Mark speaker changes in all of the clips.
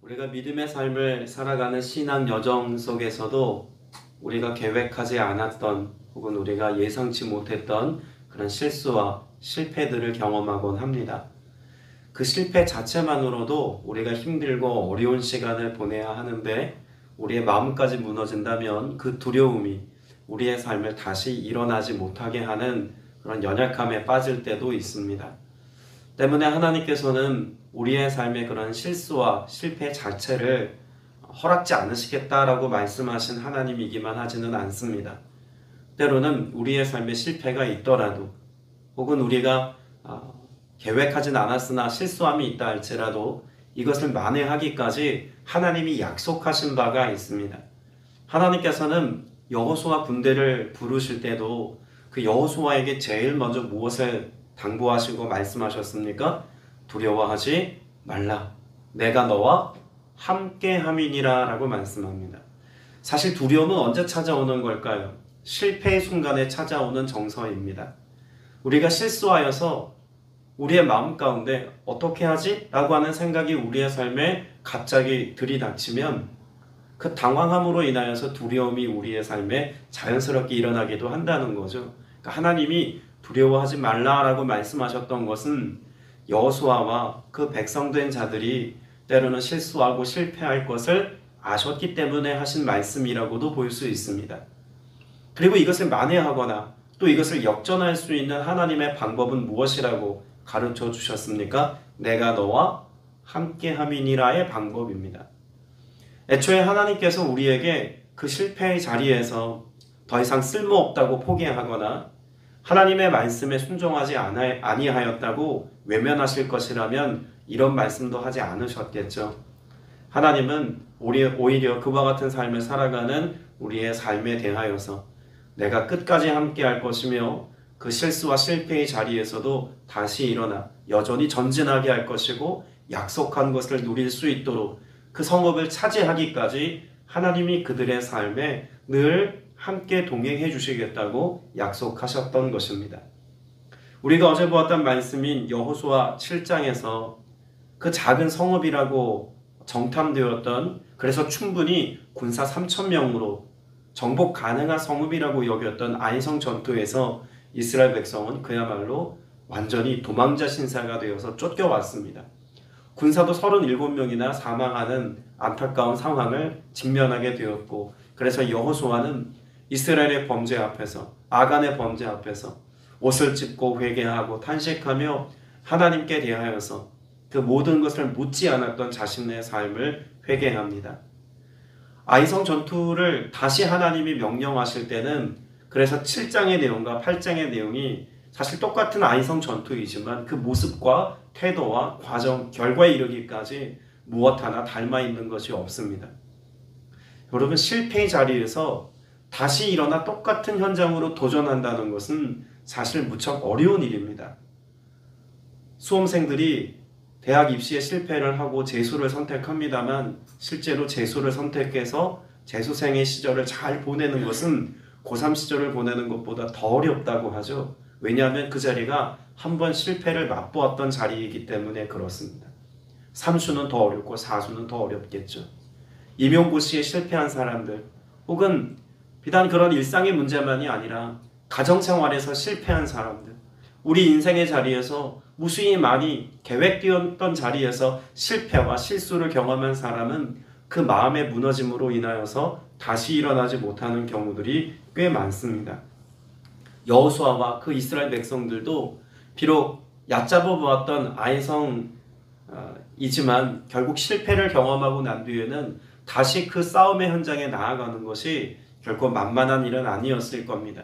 Speaker 1: 우리가 믿음의 삶을 살아가는 신앙 여정 속에서도 우리가 계획하지 않았던 혹은 우리가 예상치 못했던 그런 실수와 실패들을 경험하곤 합니다. 그 실패 자체만으로도 우리가 힘들고 어려운 시간을 보내야 하는데 우리의 마음까지 무너진다면 그 두려움이 우리의 삶을 다시 일어나지 못하게 하는 그런 연약함에 빠질 때도 있습니다. 때문에 하나님께서는 우리의 삶의 그런 실수와 실패 자체를 허락지 않으시겠다라고 말씀하신 하나님이기만 하지는 않습니다. 때로는 우리의 삶에 실패가 있더라도 혹은 우리가 계획하진 않았으나 실수함이 있다 할지라도 이것을 만회하기까지 하나님이 약속하신 바가 있습니다. 하나님께서는 여호수아 군대를 부르실 때도 그 여호수아에게 제일 먼저 무엇을 당부하시고 말씀하셨습니까? 두려워하지 말라. 내가 너와 함께함이니라 라고 말씀합니다. 사실 두려움은 언제 찾아오는 걸까요? 실패의 순간에 찾아오는 정서입니다. 우리가 실수하여서 우리의 마음 가운데 어떻게 하지? 라고 하는 생각이 우리의 삶에 갑자기 들이닥치면 그 당황함으로 인하여서 두려움이 우리의 삶에 자연스럽게 일어나기도 한다는 거죠. 그러니까 하나님이 두려워하지 말라라고 말씀하셨던 것은 여호수아와 그 백성된 자들이 때로는 실수하고 실패할 것을 아셨기 때문에 하신 말씀이라고도 볼 수 있습니다. 그리고 이것을 만회하거나 또 이것을 역전할 수 있는 하나님의 방법은 무엇이라고 가르쳐 주셨습니까? 내가 너와 함께함이니라의 방법입니다. 애초에 하나님께서 우리에게 그 실패의 자리에서 더 이상 쓸모없다고 포기하거나 하나님의 말씀에 순종하지 아니하였다고 외면하실 것이라면 이런 말씀도 하지 않으셨겠죠. 하나님은 오히려 그와 같은 삶을 살아가는 우리의 삶에 대하여서 내가 끝까지 함께 할 것이며 그 실수와 실패의 자리에서도 다시 일어나 여전히 전진하게 할 것이고 약속한 것을 누릴 수 있도록 그 성읍을 차지하기까지 하나님이 그들의 삶에 늘 함께 동행해 주시겠다고 약속하셨던 것입니다. 우리가 어제 보았던 말씀인 여호수아 7장에서 그 작은 성읍이라고 정탐되었던, 그래서 충분히 군사 3,000명으로 정복 가능한 성읍이라고 여겼던 아이성 전투에서 이스라엘 백성은 그야말로 완전히 도망자 신사가 되어서 쫓겨왔습니다. 군사도 37명이나 사망하는 안타까운 상황을 직면하게 되었고, 그래서 여호수아는 이스라엘의 범죄 앞에서, 아간의 범죄 앞에서 옷을 찢고 회개하고 탄식하며 하나님께 대하여서 그 모든 것을 묻지 않았던 자신의 삶을 회개합니다. 아이성 전투를 다시 하나님이 명령하실 때는 그래서 7장의 내용과 8장의 내용이 사실 똑같은 아이성 전투이지만 그 모습과 태도와 과정, 결과에 이르기까지 무엇 하나 닮아 있는 것이 없습니다. 여러분, 실패의 자리에서 다시 일어나 똑같은 현장으로 도전한다는 것은 사실 무척 어려운 일입니다. 수험생들이 대학 입시에 실패를 하고 재수를 선택합니다만 실제로 재수를 선택해서 재수생의 시절을 잘 보내는 것은 고3 시절을 보내는 것보다 더 어렵다고 하죠. 왜냐하면 그 자리가 한 번 실패를 맛보았던 자리이기 때문에 그렇습니다. 3수는 더 어렵고 4수는 더 어렵겠죠. 임용고시에 실패한 사람들 혹은 비단 그런 일상의 문제만이 아니라 가정생활에서 실패한 사람들, 우리 인생의 자리에서 무수히 많이 계획되었던 자리에서 실패와 실수를 경험한 사람은 그 마음의 무너짐으로 인하여서 다시 일어나지 못하는 경우들이 꽤 많습니다. 여호수아와 그 이스라엘 백성들도 비록 얕잡아 보았던 아이성이지만 결국 실패를 경험하고 난 뒤에는 다시 그 싸움의 현장에 나아가는 것이 결코 만만한 일은 아니었을 겁니다.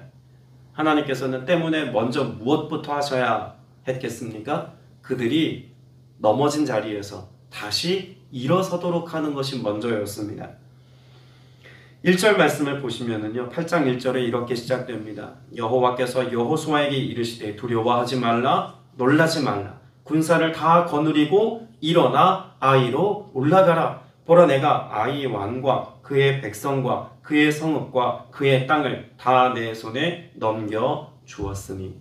Speaker 1: 하나님께서는 때문에 먼저 무엇부터 하셔야 했겠습니까? 그들이 넘어진 자리에서 다시 일어서도록 하는 것이 먼저였습니다. 1절 말씀을 보시면은요, 8장 1절에 이렇게 시작됩니다. 여호와께서 여호수아에게 이르시되 두려워하지 말라, 놀라지 말라. 군사를 다 거느리고 일어나 아이로 올라가라. 보라, 내가 아이 왕과 그의 백성과 그의 성읍과 그의 땅을 다 내 손에 넘겨 주었으니.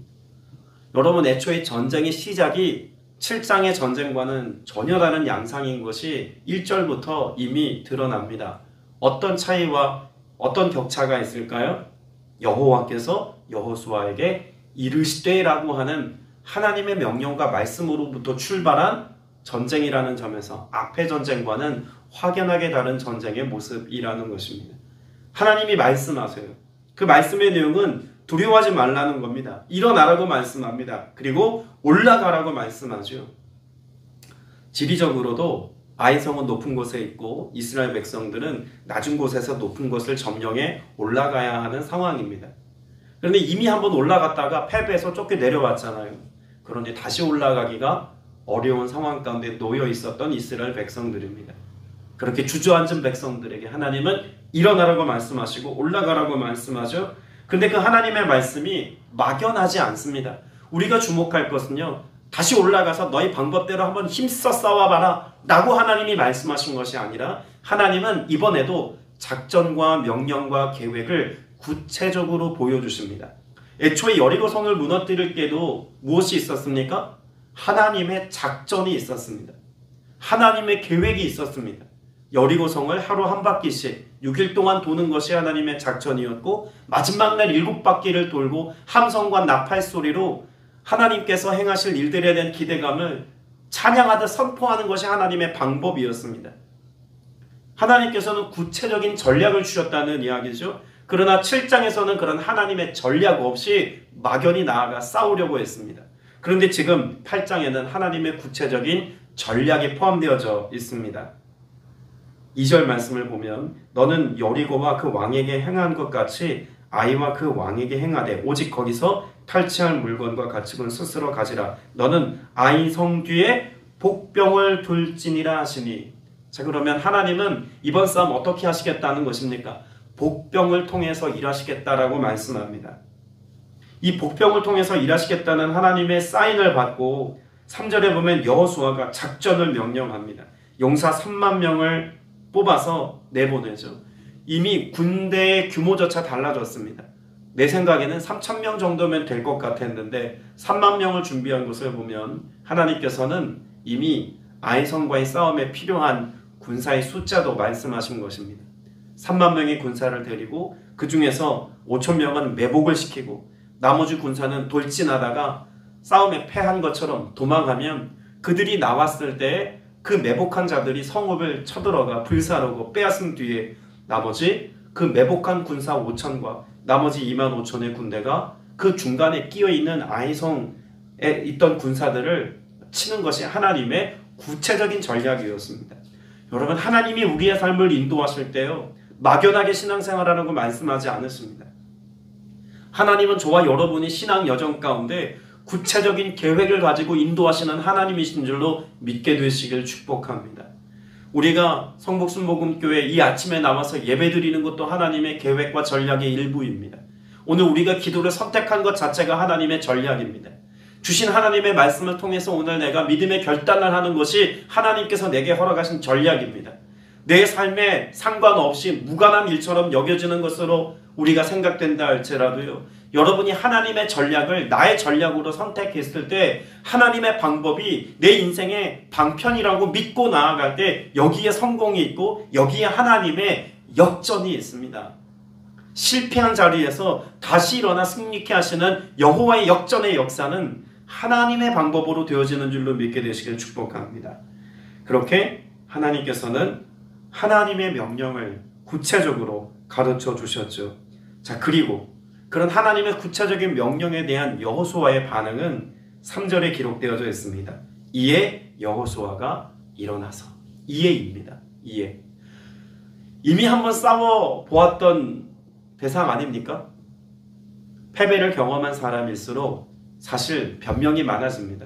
Speaker 1: 여러분, 애초에 전쟁의 시작이 7장의 전쟁과는 전혀 다른 양상인 것이 1절부터 이미 드러납니다. 어떤 차이와 어떤 격차가 있을까요? 여호와께서 여호수아에게 이르시되라고 하는 하나님의 명령과 말씀으로부터 출발한 전쟁이라는 점에서 앞의 전쟁과는 확연하게 다른 전쟁의 모습이라는 것입니다. 하나님이 말씀하세요. 그 말씀의 내용은 두려워하지 말라는 겁니다. 일어나라고 말씀합니다. 그리고 올라가라고 말씀하죠. 지리적으로도 아이성은 높은 곳에 있고 이스라엘 백성들은 낮은 곳에서 높은 곳을 점령해 올라가야 하는 상황입니다. 그런데 이미 한번 올라갔다가 패배해서 쫓겨 내려왔잖아요. 그런데 다시 올라가기가 어려운 상황 가운데 놓여 있었던 이스라엘 백성들입니다. 그렇게 주저앉은 백성들에게 하나님은 일어나라고 말씀하시고 올라가라고 말씀하죠. 근데 그 하나님의 말씀이 막연하지 않습니다. 우리가 주목할 것은요, 다시 올라가서 너희 방법대로 한번 힘써 싸워봐라 라고 하나님이 말씀하신 것이 아니라 하나님은 이번에도 작전과 명령과 계획을 구체적으로 보여주십니다. 애초에 여리고성을 무너뜨릴 때도 무엇이 있었습니까? 하나님의 작전이 있었습니다. 하나님의 계획이 있었습니다. 여리고성을 하루 한 바퀴씩 6일 동안 도는 것이 하나님의 작전이었고 마지막 날 7바퀴를 돌고 함성과 나팔 소리로 하나님께서 행하실 일들에 대한 기대감을 찬양하듯 선포하는 것이 하나님의 방법이었습니다. 하나님께서는 구체적인 전략을 주셨다는 이야기죠. 그러나 7장에서는 그런 하나님의 전략 없이 막연히 나아가 싸우려고 했습니다. 그런데 지금 8장에는 하나님의 구체적인 전략이 포함되어져 있습니다. 2절 말씀을 보면 너는 여리고와 그 왕에게 행한 것 같이 아이와 그 왕에게 행하되 오직 거기서 탈취할 물건과 가축은 스스로 가지라. 너는 아이 성 뒤에 복병을 둘지니라 하시니. 자, 그러면 하나님은 이번 싸움 어떻게 하시겠다는 것입니까? 복병을 통해서 일하시겠다라고 말씀합니다. 이 복병을 통해서 일하시겠다는 하나님의 사인을 받고 3절에 보면 여호수아가 작전을 명령합니다. 용사 3만 명을 뽑아서 내보내죠. 이미 군대의 규모조차 달라졌습니다. 내 생각에는 3,000명 정도면 될 것 같았는데 3만 명을 준비한 것을 보면 하나님께서는 이미 아이성과의 싸움에 필요한 군사의 숫자도 말씀하신 것입니다. 3만 명의 군사를 데리고 그 중에서 5,000명은 매복을 시키고 나머지 군사는 돌진하다가 싸움에 패한 것처럼 도망가면 그들이 나왔을 때 그 매복한 자들이 성읍을 쳐들어가 불사르고 빼앗은 뒤에 나머지 그 매복한 군사 5,000과 나머지 25,000의 군대가 그 중간에 끼어있는 아이성에 있던 군사들을 치는 것이 하나님의 구체적인 전략이었습니다. 여러분, 하나님이 우리의 삶을 인도하실 때요, 막연하게 신앙생활하라고 말씀하지 않으십니다. 하나님은 저와 여러분이 신앙 여정 가운데 구체적인 계획을 가지고 인도하시는 하나님이신 줄로 믿게 되시길 축복합니다. 우리가 성복순복음교회 이 아침에 나와서 예배드리는 것도 하나님의 계획과 전략의 일부입니다. 오늘 우리가 기도를 선택한 것 자체가 하나님의 전략입니다. 주신 하나님의 말씀을 통해서 오늘 내가 믿음의 결단을 하는 것이 하나님께서 내게 허락하신 전략입니다. 내 삶에 상관없이 무관한 일처럼 여겨지는 것으로 우리가 생각된다 할지라도요, 여러분이 하나님의 전략을 나의 전략으로 선택했을 때 하나님의 방법이 내 인생의 방편이라고 믿고 나아갈 때 여기에 성공이 있고 여기에 하나님의 역전이 있습니다. 실패한 자리에서 다시 일어나 승리케 하시는 여호와의 역전의 역사는 하나님의 방법으로 되어지는 줄로 믿게 되시길 축복합니다. 그렇게 하나님께서는 하나님의 명령을 구체적으로 가르쳐 주셨죠. 자, 그리고 그런 하나님의 구체적인 명령에 대한 여호수아의 반응은 3절에 기록되어져 있습니다. 이에 여호수아가 일어나서. 이에입니다. 이에. 이미 한번 싸워 보았던 대상 아닙니까? 패배를 경험한 사람일수록 사실 변명이 많아집니다.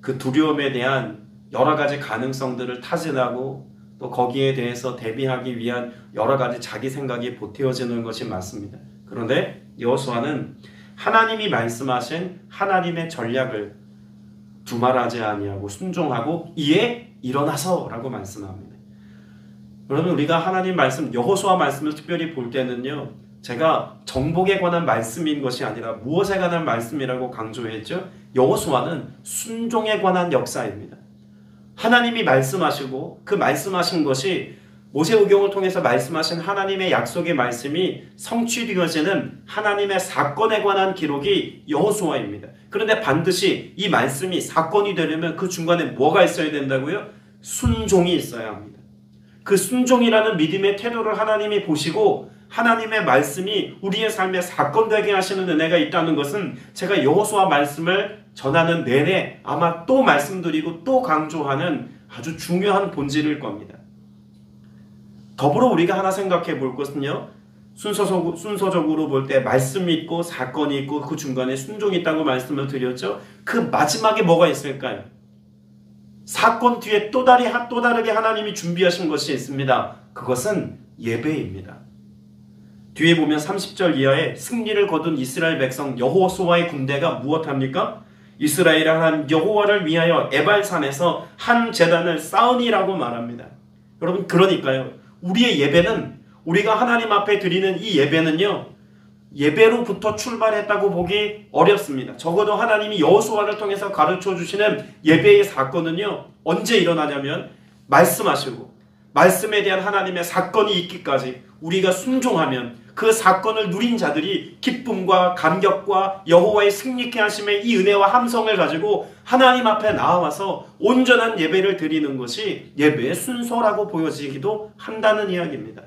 Speaker 1: 그 두려움에 대한 여러 가지 가능성들을 타진하고 또 거기에 대해서 대비하기 위한 여러 가지 자기 생각이 보태어지는 것이 맞습니다. 그런데 여호수아는 하나님이 말씀하신 하나님의 전략을 두말하지 아니하고 순종하고 이에 일어나서 라고 말씀합니다. 여러분, 우리가 하나님 말씀, 여호수아 말씀을 특별히 볼 때는요, 제가 정복에 관한 말씀인 것이 아니라 무엇에 관한 말씀이라고 강조했죠. 여호수아는 순종에 관한 역사입니다. 하나님이 말씀하시고 그 말씀하신 것이 모세오경을 통해서 말씀하신 하나님의 약속의 말씀이 성취되어지는 하나님의 사건에 관한 기록이 여호수아입니다. 그런데 반드시 이 말씀이 사건이 되려면 그 중간에 뭐가 있어야 된다고요? 순종이 있어야 합니다. 그 순종이라는 믿음의 태도를 하나님이 보시고 하나님의 말씀이 우리의 삶에 사건 되게 하시는 은혜가 있다는 것은 제가 여호수아 말씀을 전하는 내내 아마 또 말씀드리고 또 강조하는 아주 중요한 본질일 겁니다. 더불어 우리가 하나 생각해 볼 것은요. 순서적으로 볼 때 말씀이 있고 사건이 있고 그 중간에 순종이 있다고 말씀을 드렸죠. 그 마지막에 뭐가 있을까요? 사건 뒤에 또 다르게 하나님이 준비하신 것이 있습니다. 그것은 예배입니다. 뒤에 보면 30절 이하에 승리를 거둔 이스라엘 백성 여호수아의 군대가 무엇합니까? 이스라엘의 하나님 여호와를 위하여 에발산에서 한 제단을 쌓으니라고 말합니다. 여러분, 그러니까요. 우리의 예배는, 우리가 하나님 앞에 드리는 이 예배는요, 예배로부터 출발했다고 보기 어렵습니다. 적어도 하나님이 여호수아를 통해서 가르쳐 주시는 예배의 사건은요, 언제 일어나냐면 말씀하시고 말씀에 대한 하나님의 사건이 있기까지 우리가 순종하면 그 사건을 누린 자들이 기쁨과 감격과 여호와의 승리케 하심의 이 은혜와 함성을 가지고 하나님 앞에 나와서 온전한 예배를 드리는 것이 예배의 순서라고 보여지기도 한다는 이야기입니다.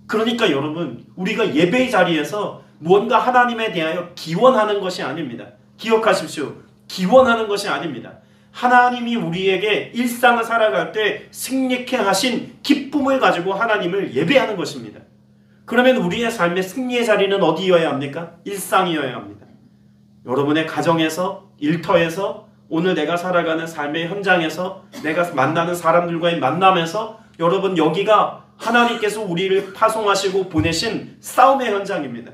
Speaker 1: 그러니까 여러분, 우리가 예배의 자리에서 무언가 하나님에 대하여 기원하는 것이 아닙니다. 기억하십시오. 기원하는 것이 아닙니다. 하나님이 우리에게 일상을 살아갈 때 승리케 하신 기쁨을 가지고 하나님을 예배하는 것입니다. 그러면 우리의 삶의 승리의 자리는 어디여야 합니까? 일상이어야 합니다. 여러분의 가정에서, 일터에서, 오늘 내가 살아가는 삶의 현장에서, 내가 만나는 사람들과의 만남에서 여러분, 여기가 하나님께서 우리를 파송하시고 보내신 싸움의 현장입니다.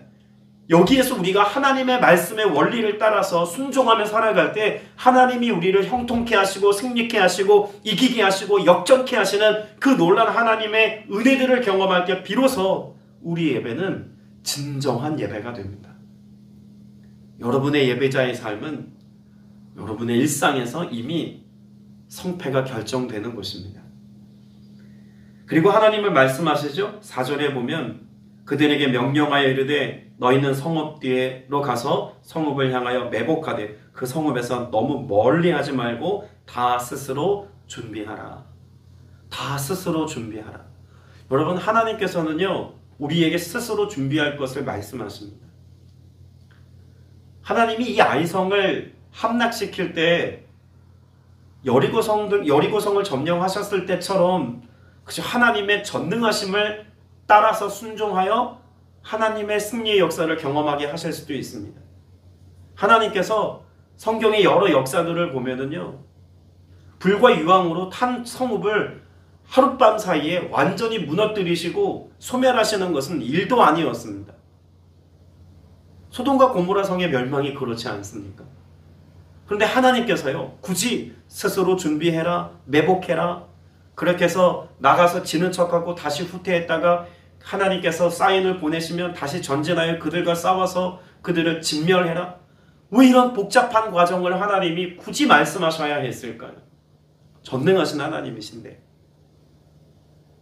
Speaker 1: 여기에서 우리가 하나님의 말씀의 원리를 따라서 순종하며 살아갈 때 하나님이 우리를 형통케 하시고 승리케 하시고 이기게 하시고 역전케 하시는 그 놀라운 하나님의 은혜들을 경험할 때 비로소 우리 예배는 진정한 예배가 됩니다. 여러분의 예배자의 삶은 여러분의 일상에서 이미 성패가 결정되는 것입니다. 그리고 하나님을 말씀하시죠. 4절에 보면 그들에게 명령하여 이르되 너희는 성읍 뒤로 가서 성읍을 향하여 매복하되 그 성읍에서 너무 멀리 하지 말고 다 스스로 준비하라. 다 스스로 준비하라. 여러분, 하나님께서는요, 우리에게 스스로 준비할 것을 말씀하십니다. 하나님이 이 아이성을 함락시킬 때 여리고성을 점령하셨을 때처럼 그저 하나님의 전능하심을 따라서 순종하여 하나님의 승리의 역사를 경험하게 하실 수도 있습니다. 하나님께서 성경의 여러 역사들을 보면은요, 불과 유황으로 탄 성읍을 하룻밤 사이에 완전히 무너뜨리시고 소멸하시는 것은 일도 아니었습니다. 소돔과 고모라 성의 멸망이 그렇지 않습니까? 그런데 하나님께서요, 굳이 스스로 준비해라, 매복해라, 그렇게 해서 나가서 지는 척하고 다시 후퇴했다가 하나님께서 사인을 보내시면 다시 전진하여 그들과 싸워서 그들을 진멸해라. 왜 이런 복잡한 과정을 하나님이 굳이 말씀하셔야 했을까요? 전능하신 하나님이신데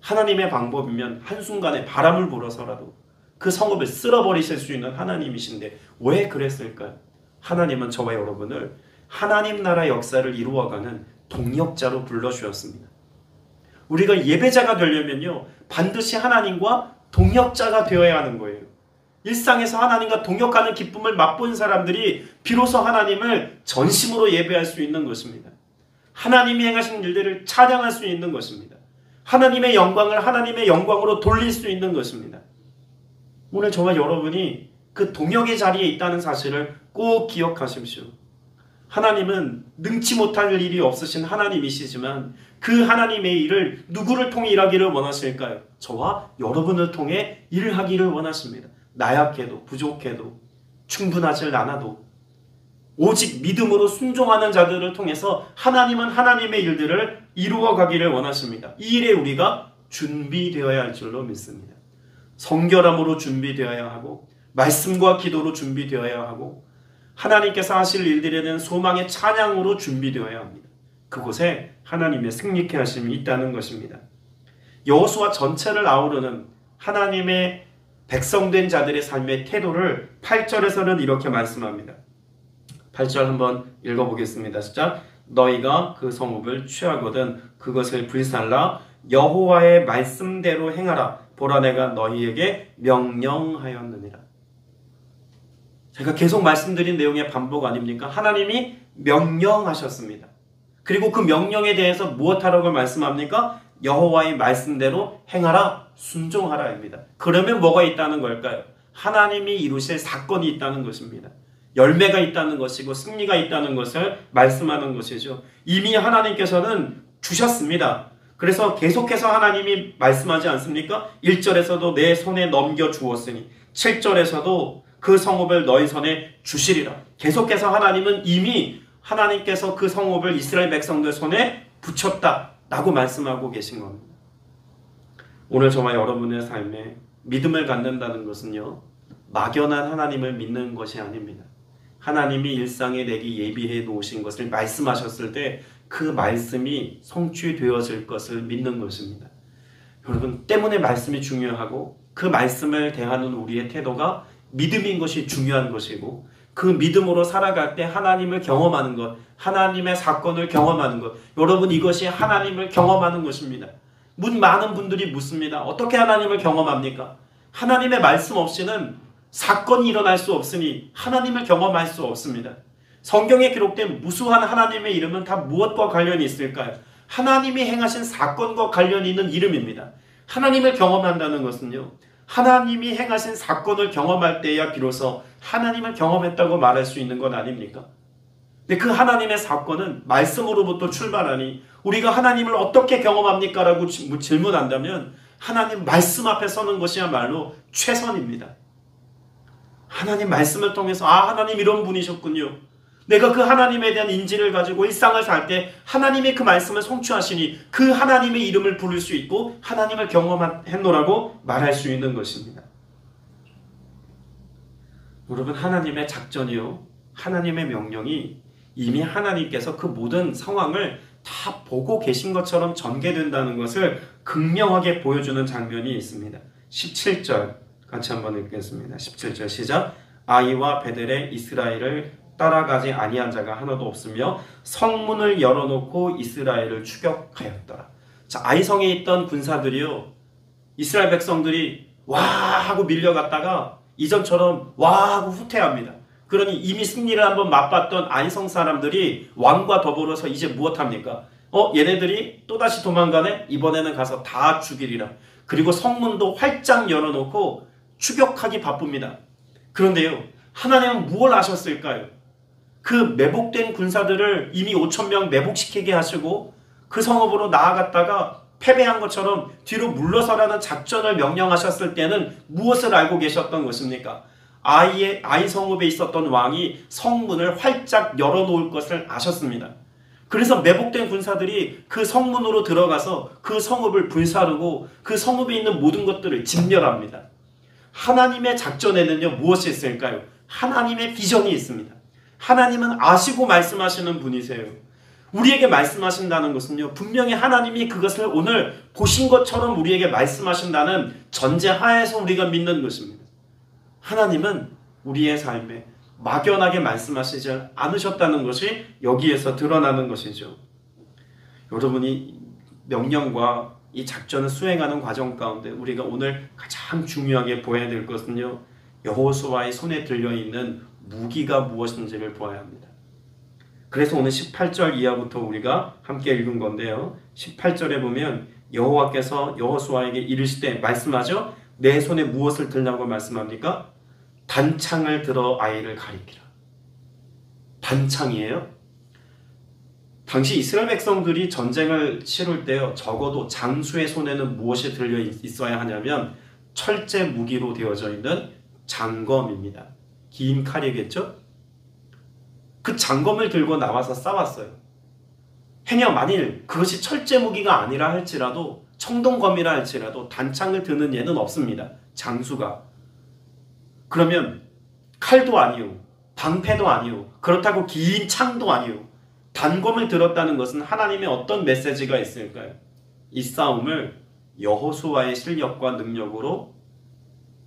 Speaker 1: 하나님의 방법이면 한순간에 바람을 불어서라도 그 성읍을 쓸어버리실 수 있는 하나님이신데 왜 그랬을까요? 하나님은 저와 여러분을 하나님 나라 역사를 이루어가는 동역자로 불러주셨습니다. 우리가 예배자가 되려면요, 반드시 하나님과 동역자가 되어야 하는 거예요. 일상에서 하나님과 동역하는 기쁨을 맛본 사람들이 비로소 하나님을 전심으로 예배할 수 있는 것입니다. 하나님이 행하신 일들을 찬양할 수 있는 것입니다. 하나님의 영광을 하나님의 영광으로 돌릴 수 있는 것입니다. 오늘 저와 여러분이 그 동역의 자리에 있다는 사실을 꼭 기억하십시오. 하나님은 능치 못할 일이 없으신 하나님이시지만 그 하나님의 일을 누구를 통해 일하기를 원하실까요? 저와 여러분을 통해 일하기를 원하십니다. 나약해도 부족해도 충분하지 않아도 오직 믿음으로 순종하는 자들을 통해서 하나님은 하나님의 일들을 이루어 가기를 원하십니다. 이 일에 우리가 준비되어야 할 줄로 믿습니다. 성결함으로 준비되어야 하고 말씀과 기도로 준비되어야 하고 하나님께서 하실 일들에 대한 소망의 찬양으로 준비되어야 합니다. 그곳에 하나님의 승리케 하심이 있다는 것입니다. 여호수아 전체를 아우르는 하나님의 백성된 자들의 삶의 태도를 8절에서는 이렇게 말씀합니다. 8절 한번 읽어보겠습니다. 시작. 너희가 그 성읍을 취하거든 그것을 불살라 여호와의 말씀대로 행하라. 보라 내가 너희에게 명령하였느니라. 제가 계속 말씀드린 내용의 반복 아닙니까? 하나님이 명령하셨습니다. 그리고 그 명령에 대해서 무엇하라고 말씀합니까? 여호와의 말씀대로 행하라, 순종하라입니다. 그러면 뭐가 있다는 걸까요? 하나님이 이루실 사건이 있다는 것입니다. 열매가 있다는 것이고 승리가 있다는 것을 말씀하는 것이죠. 이미 하나님께서는 주셨습니다. 그래서 계속해서 하나님이 말씀하지 않습니까? 1절에서도 내 손에 넘겨 주었으니 7절에서도 그 성읍을 너희 손에 주시리라. 계속해서 하나님은 이미 하나님께서 그 성읍을 이스라엘 백성들 손에 붙였다라고 말씀하고 계신 겁니다. 오늘 저와 여러분의 삶에 믿음을 갖는다는 것은요, 막연한 하나님을 믿는 것이 아닙니다. 하나님이 일상에 내게 예비해 놓으신 것을 말씀하셨을 때 그 말씀이 성취되어질 것을 믿는 것입니다. 여러분, 때문에 말씀이 중요하고 그 말씀을 대하는 우리의 태도가 믿음인 것이 중요한 것이고 그 믿음으로 살아갈 때 하나님을 경험하는 것, 하나님의 사건을 경험하는 것, 여러분 이것이 하나님을 경험하는 것입니다. 많은 분들이 묻습니다. 어떻게 하나님을 경험합니까? 하나님의 말씀 없이는 사건이 일어날 수 없으니 하나님을 경험할 수 없습니다. 성경에 기록된 무수한 하나님의 이름은 다 무엇과 관련이 있을까요? 하나님이 행하신 사건과 관련이 있는 이름입니다. 하나님을 경험한다는 것은요, 하나님이 행하신 사건을 경험할 때야 비로소 하나님을 경험했다고 말할 수 있는 것 아닙니까? 근데 그 하나님의 사건은 말씀으로부터 출발하니 우리가 하나님을 어떻게 경험합니까? 라고 질문한다면 하나님 말씀 앞에 서는 것이야말로 최선입니다. 하나님 말씀을 통해서 하나님 이런 분이셨군요. 내가 그 하나님에 대한 인지를 가지고 일상을 살 때 하나님이 그 말씀을 성취하시니 그 하나님의 이름을 부를 수 있고 하나님을 경험했노라고 말할 수 있는 것입니다. 여러분, 하나님의 작전이요, 하나님의 명령이 이미 하나님께서 그 모든 상황을 다 보고 계신 것처럼 전개된다는 것을 극명하게 보여주는 장면이 있습니다. 17절 같이 한번 읽겠습니다. 17절 시작. 아이와 베델에 이스라엘을 따라가지 아니한 자가 하나도 없으며 성문을 열어놓고 이스라엘을 추격하였더라. 자, 아이성에 있던 군사들이요, 이스라엘 백성들이 와 하고 밀려갔다가 이전처럼 와 하고 후퇴합니다. 그러니 이미 승리를 한번 맛봤던 아이성 사람들이 왕과 더불어서 이제 무엇합니까? 얘네들이 또다시 도망가네? 이번에는 가서 다 죽이리라. 그리고 성문도 활짝 열어놓고 추격하기 바쁩니다. 그런데요, 하나님은 무엇을 하셨을까요? 그 매복된 군사들을 이미 5,000명 매복시키게 하시고 그 성읍으로 나아갔다가 패배한 것처럼 뒤로 물러서라는 작전을 명령하셨을 때는 무엇을 알고 계셨던 것입니까? 아이 성읍에 있었던 왕이 성문을 활짝 열어놓을 것을 아셨습니다. 그래서 매복된 군사들이 그 성문으로 들어가서 그 성읍을 불사르고 그 성읍에 있는 모든 것들을 진멸합니다. 하나님의 작전에는요, 무엇이 있을까요? 하나님의 비전이 있습니다. 하나님은 아시고 말씀하시는 분이세요. 우리에게 말씀하신다는 것은요, 분명히 하나님이 그것을 오늘 보신 것처럼 우리에게 말씀하신다는 전제하에서 우리가 믿는 것입니다. 하나님은 우리의 삶에 막연하게 말씀하시지 않으셨다는 것이 여기에서 드러나는 것이죠. 여러분이 명령과 이 작전을 수행하는 과정 가운데 우리가 오늘 가장 중요하게 보아야 될 것은요, 여호수아의 손에 들려있는 무기가 무엇인지를 보아야 합니다. 그래서 오늘 18절 이하부터 우리가 함께 읽은 건데요, 18절에 보면 여호와께서 여호수아에게 이르시되 말씀하죠. 내 손에 무엇을 들라고 말씀합니까? 단창을 들어 아이를 가리키라. 단창이에요. 당시 이스라엘 백성들이 전쟁을 치룰 때요, 적어도 장수의 손에는 무엇이 들려 있어야 하냐면 철제 무기로 되어져 있는 장검입니다. 긴 칼이겠죠? 그 장검을 들고 나와서 싸웠어요. 행여 만일 그것이 철제 무기가 아니라 할지라도, 청동검이라 할지라도 단창을 드는 예는 없습니다. 장수가. 그러면 칼도 아니오, 방패도 아니오, 그렇다고 긴 창도 아니오. 단검을 들었다는 것은 하나님의 어떤 메시지가 있을까요? 이 싸움을 여호수아의 실력과 능력으로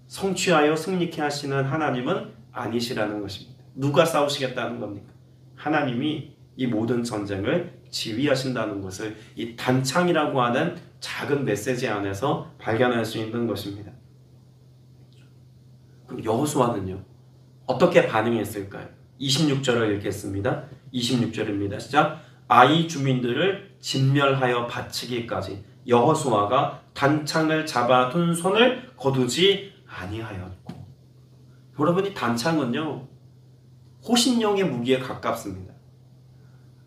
Speaker 1: 성취하여 승리케 하시는 하나님은 아니시라는 것입니다. 누가 싸우시겠다는 겁니까? 하나님이 이 모든 전쟁을 지휘하신다는 것을 이 단창이라고 하는 작은 메시지 안에서 발견할 수 있는 것입니다. 그럼 여호수아는요, 어떻게 반응했을까요? 26절을 읽겠습니다. 26절입니다. 시작. 아이 주민들을 진멸하여 바치기까지 여호수아가 단창을 잡아둔 손을 거두지 아니하였고. 여러분, 이 단창은요, 호신용의 무기에 가깝습니다.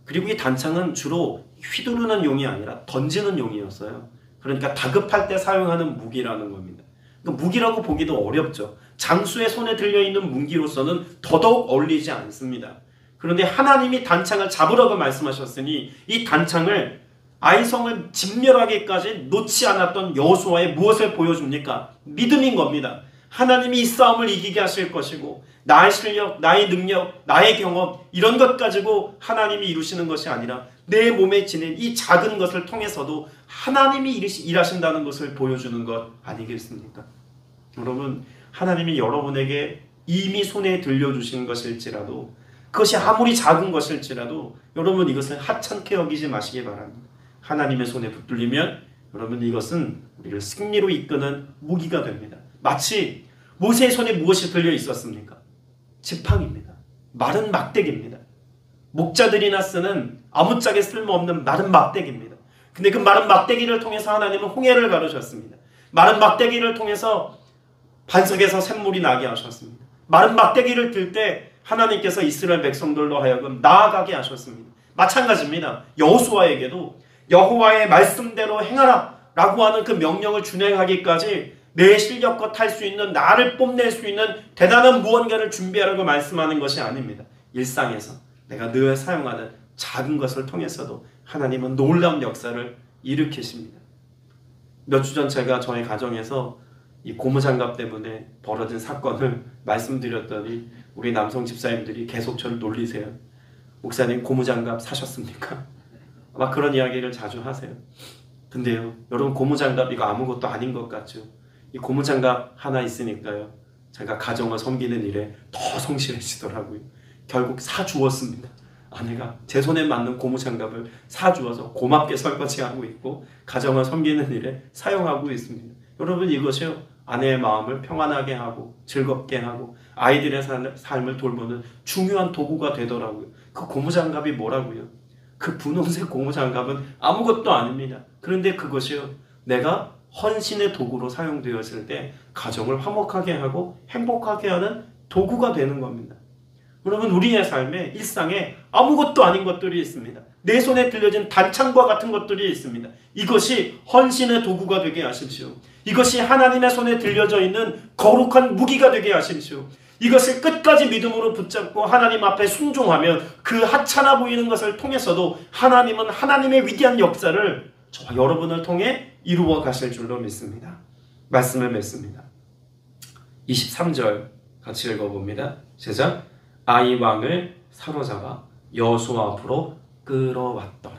Speaker 1: 그리고 이 단창은 주로 휘두르는 용이 아니라 던지는 용이었어요. 그러니까 다급할 때 사용하는 무기라는 겁니다. 그러니까 무기라고 보기도 어렵죠. 장수의 손에 들려있는 무기로서는 더더욱 어울리지 않습니다. 그런데 하나님이 단창을 잡으라고 말씀하셨으니 이 단창을 아이성을 진멸하기까지 놓지 않았던 여호수아에 무엇을 보여줍니까? 믿음인 겁니다. 하나님이 이 싸움을 이기게 하실 것이고 나의 실력, 나의 능력, 나의 경험 이런 것 가지고 하나님이 이루시는 것이 아니라 내 몸에 지닌 이 작은 것을 통해서도 하나님이 일하신다는 것을 보여주는 것 아니겠습니까? 여러분, 하나님이 여러분에게 이미 손에 들려주신 것일지라도 그것이 아무리 작은 것일지라도 여러분 이것을 하찮게 여기지 마시기 바랍니다. 하나님의 손에 붙들리면 여러분 이것은 우리를 승리로 이끄는 무기가 됩니다. 마치 모세의 손에 무엇이 들려 있었습니까? 지팡이입니다. 마른 막대기입니다. 목자들이나 쓰는 아무짝에 쓸모없는 마른 막대기입니다. 근데 그 마른 막대기를 통해서 하나님은 홍해를 가르셨습니다. 마른 막대기를 통해서 반석에서 샘물이 나게 하셨습니다. 마른 막대기를 들 때 하나님께서 이스라엘 백성들로 하여금 나아가게 하셨습니다. 마찬가지입니다. 여호수아에게도 여호와의 말씀대로 행하라 라고 하는 그 명령을 준행하기까지 내 실력과 탈 수 있는, 나를 뽐낼 수 있는 대단한 무언가를 준비하라고 말씀하는 것이 아닙니다. 일상에서 내가 늘 사용하는 작은 것을 통해서도 하나님은 놀라운 역사를 일으키십니다. 몇 주 전 제가 저희 가정에서 이 고무장갑 때문에 벌어진 사건을 말씀드렸더니 우리 남성 집사님들이 계속 저를 놀리세요. 목사님, 고무장갑 사셨습니까? 막 그런 이야기를 자주 하세요. 근데요, 여러분, 고무장갑 이거 아무것도 아닌 것 같죠? 이 고무장갑 하나 있으니까요, 제가 가정을 섬기는 일에 더 성실해지더라고요. 결국 사주었습니다. 아내가 제 손에 맞는 고무장갑을 사주어서 고맙게 설거지하고 있고 가정을 섬기는 일에 사용하고 있습니다. 여러분, 이것이요, 아내의 마음을 평안하게 하고 즐겁게 하고 아이들의 삶을 돌보는 중요한 도구가 되더라고요. 그 고무장갑이 뭐라고요? 그 분홍색 고무장갑은 아무것도 아닙니다. 그런데 그것이요, 내가 헌신의 도구로 사용되었을 때 가정을 화목하게 하고 행복하게 하는 도구가 되는 겁니다. 여러분, 우리의 삶에 일상에 아무것도 아닌 것들이 있습니다. 내 손에 들려진 단창과 같은 것들이 있습니다. 이것이 헌신의 도구가 되게 하십시오. 이것이 하나님의 손에 들려져 있는 거룩한 무기가 되게 하십시오. 이것을 끝까지 믿음으로 붙잡고 하나님 앞에 순종하면 그 하찮아 보이는 것을 통해서도 하나님은 하나님의 위대한 역사를 저와 여러분을 통해 이루어 가실 줄로 믿습니다. 말씀을 맺습니다. 23절 같이 읽어봅니다. 시작. 아이 왕을 사로잡아 여호수아 앞으로 끌어왔더라.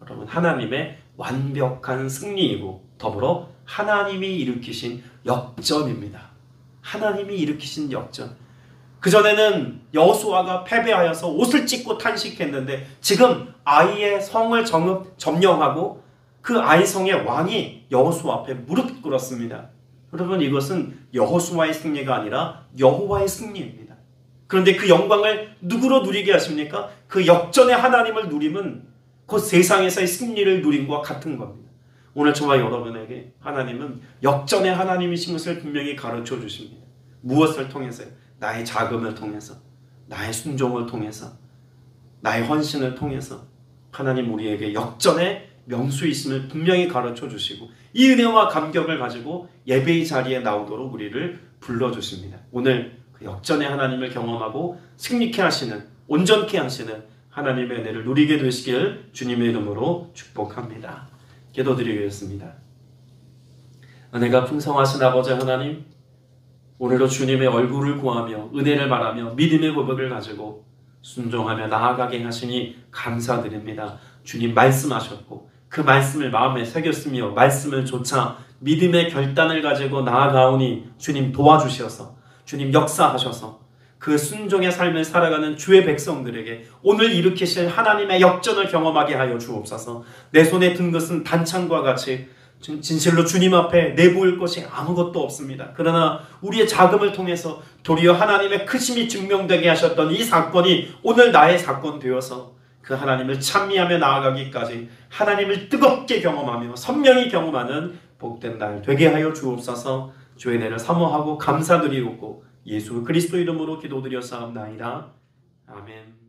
Speaker 1: 여러분, 하나님의 완벽한 승리이고 더불어 하나님이 일으키신 역전입니다. 하나님이 일으키신 역전. 그전에는 여호수아가 패배하여서 옷을 찢고 탄식했는데 지금 아이의 성을 점령하고 그 아이 성의 왕이 여호수아 앞에 무릎 꿇었습니다. 여러분, 이것은 여호수아의 승리가 아니라 여호와의 승리입니다. 그런데 그 영광을 누구로 누리게 하십니까? 그 역전의 하나님을 누림은 그 세상에서의 승리를 누린 것과 같은 겁니다. 오늘 저와 여러분에게 하나님은 역전의 하나님이신 것을 분명히 가르쳐 주십니다. 무엇을 통해서요? 나의 자금을 통해서, 나의 순종을 통해서, 나의 헌신을 통해서 하나님 우리에게 역전의 명수이심을 분명히 가르쳐 주시고 이 은혜와 감격을 가지고 예배의 자리에 나오도록 우리를 불러주십니다. 오늘 그 역전의 하나님을 경험하고 승리케 하시는, 온전케 하시는 하나님의 은혜를 누리게 되시길 주님의 이름으로 축복합니다. 기도드리겠습니다. 은혜가 풍성하신 아버지 하나님, 오늘도 주님의 얼굴을 구하며 은혜를 바라며 믿음의 고백을 가지고 순종하며 나아가게 하시니 감사드립니다. 주님 말씀하셨고 그 말씀을 마음에 새겼으며 말씀을 좇아 믿음의 결단을 가지고 나아가오니 주님 도와주셔서 주님 역사하셔서 그 순종의 삶을 살아가는 주의 백성들에게 오늘 일으키실 하나님의 역전을 경험하게 하여 주옵소서. 내 손에 든 것은 단창과 같이 진실로 주님 앞에 내보일 것이 아무것도 없습니다. 그러나 우리의 자금을 통해서 도리어 하나님의 크심이 증명되게 하셨던 이 사건이 오늘 나의 사건 되어서 그 하나님을 찬미하며 나아가기까지 하나님을 뜨겁게 경험하며 선명히 경험하는 복된 날 되게 하여 주옵소서. 주의 은혜를 사모하고 감사드리옵고 예수 그리스도 이름으로 기도드렸사옵나이다. 아멘.